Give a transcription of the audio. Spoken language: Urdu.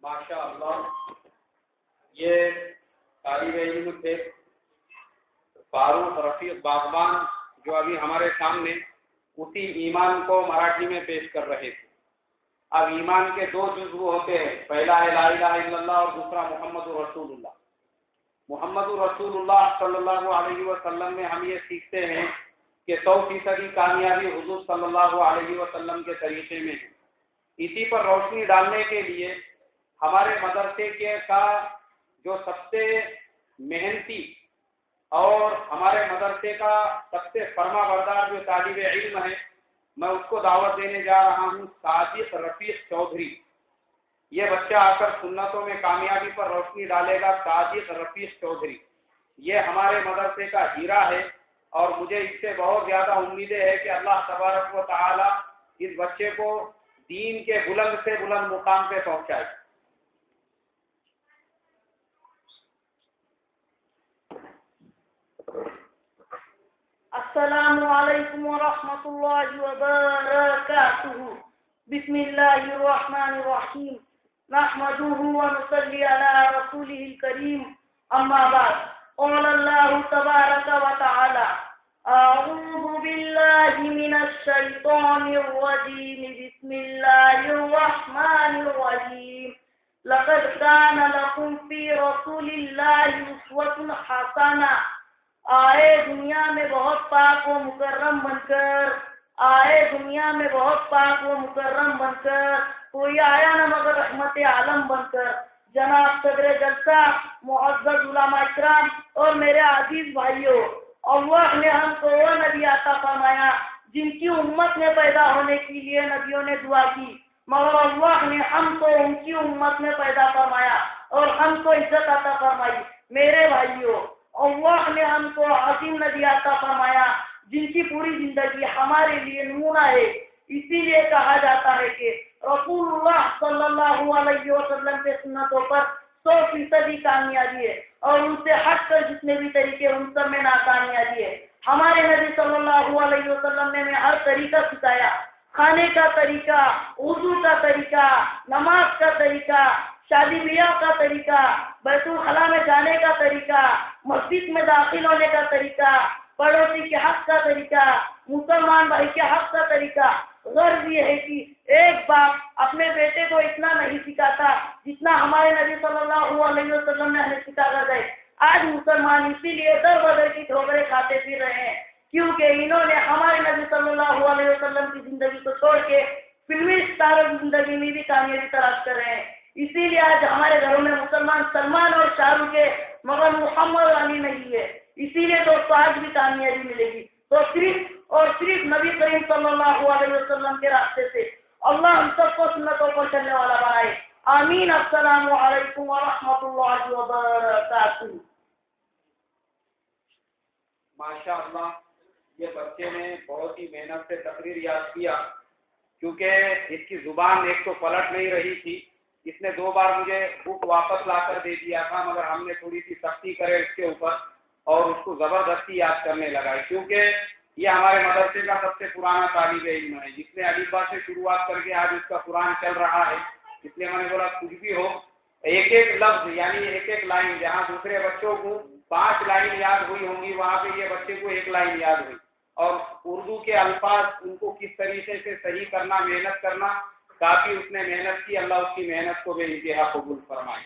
ماشاء اللہ، یہ طالب علم تھے فاروق رفیق باغبان جو ابھی ہمارے سامنے اسی ایمان کو مراٹھی میں پیش کر رہے تھے۔ اب ایمان کے دو جزو ہوتے ہیں، پہلا ہے لا الہ الا اللہ اور دوسرا محمد رسول اللہ۔ محمد رسول اللہ صلی اللہ علیہ وسلم میں ہم یہ سیکھتے ہیں کہ 100% کامیابی حضور صلی اللہ علیہ وسلم کے طریقے میں ہے۔ اسی پر روشنی ڈالنے کے لیے ہمارے مدرسے کے کا جو سب سے محنتی اور ہمارے مدرسے کا سب سے فرما بردار جو طالب علم ہے، میں اس کو دعوت دینے جا رہا ہوں، صادق رفیق چودھری۔ یہ بچہ آ کر سنتوں میں کامیابی پر روشنی ڈالے گا، صادق رفیق چودھری۔ یہ ہمارے مدرسے کا ہیرا ہے اور مجھے اس سے بہت زیادہ امیدیں ہے کہ اللہ تبارک و تعالی اس بچے کو دین کے بلند سے بلند مقام پہ پہنچائے۔ السلام علیکم ورحمۃ اللہ وبرکاتہ۔ بسم اللہ الرحمن الرحیم، نحمده ونصلی علی رسوله الکریم، اما بعد، قال اللہ تبارک وتعالی اعوذ باللہ من الشیطان الرجیم، بسم اللہ الرحمن الرحیم، لقد کان لکم فی رسول اللہ اسوۃ حسنہ۔ آئے دنیا میں بہت پاک و مکرم بن کر، آئے دنیا میں بہت پاک و مکرم بن کر، کوئی آیا نہ مگر رحمت عالم بن کر۔ جناب صدر جلسہ، معزز علماء اکرام اور میرے عزیز بھائیوں، اللہ نے ہم کو وہ نبی عطا فرمایا جن کی امت میں پیدا ہونے کے لیے نبیوں نے دعا کی، مگر اللہ نے ہم کو ان کی امت میں پیدا فرمایا اور ہم کو عزت عطا فرمائی۔ میرے بھائیوں، اللہ نے ہم کو عظیم نبی عطا فرمایا جن کی پوری زندگی ہمارے لیے نمونہ ہے۔ اسی لیے کہا جاتا ہے کہ رسول اللہ صلی اللہ علیہ وسلم کے سنتوں پر 100% کامیابی ہے اور ان سے ہٹ کر جتنے بھی طریقے ان سب میں ناکامیابی ہے۔ ہمارے نبی صلی اللہ علیہ وسلم نے ہمیں ہر طریقہ سکھایا، کھانے کا طریقہ، وضو کا طریقہ، نماز کا طریقہ، شادی بیاہ کا طریقہ، بیت الخلاء میں جانے کا طریقہ، مسجد میں داخل ہونے کا طریقہ، پڑوسی کے حق کا طریقہ، مسلمان بھائی کے حق کا طریقہ۔ غرض یہ ہے کہ ایک باپ اپنے بیٹے کو اتنا نہیں سکھاتا جتنا ہمارے نبی صلی اللہ علیہ وسلم نے ہمیں سکھا کر گئے۔ آج مسلمان اسی لیے در بدر کی ٹھوکریں کھاتے پھر رہے ہیں کیونکہ انہوں نے ہمارے نبی صلی اللہ علیہ وسلم کی زندگی کو چھوڑ کے فلمی اسٹاروں کی زندگی میں بھی کامیابی تلاش کر رہے ہیں۔ اسی لیے آج ہمارے گھروں میں مسلمان سلمان اور شاہ رخ کے مگر محمد علی نہیں ہے۔ اسی لیے دوستو آج بھی کامیابی ملے گی تو صرف اور صرف نبی کریم صلی اللہ علیہ وسلم کے راستے سے۔ اللہ ہم سب کو سنتوں پر چلنے والا بنائے، آمین۔ السلام علیکم ورحمۃ اللہ وبرکاتہ۔ ماشاء اللہ، یہ بچے نے بہت ہی محنت سے تقریر یاد کیا، کیونکہ اس کی زبان ایک تو پلٹ نہیں رہی تھی۔ اس نے 2 بار مجھے بک واپس لا کر دے دیا تھا، مگر ہم نے تھوڑی سی سختی کرے اس کے اوپر اور اس کو زبردستی یاد کرنے لگا، کیونکہ یہ ہمارے مدرسے کا سب سے پرانا طالب علم ہے جس نے الف سے شروعات کر کے آج اس کا قرآن چل رہا ہے۔ اس لیے میں نے بولا کچھ بھی ہو، ایک ایک لفظ یعنی ایک ایک لائن، جہاں دوسرے بچوں کو 5 لائن یاد ہوئی ہوں گی وہاں پہ یہ بچے کو 1 لائن یاد ہوئی، اور اردو کے الفاظ ان کو کس طریقے سے صحیح کرنا، محنت کرنا، کافی اس نے محنت کی۔ اللہ اس کی محنت کو بے انتہا قبول فرمائے۔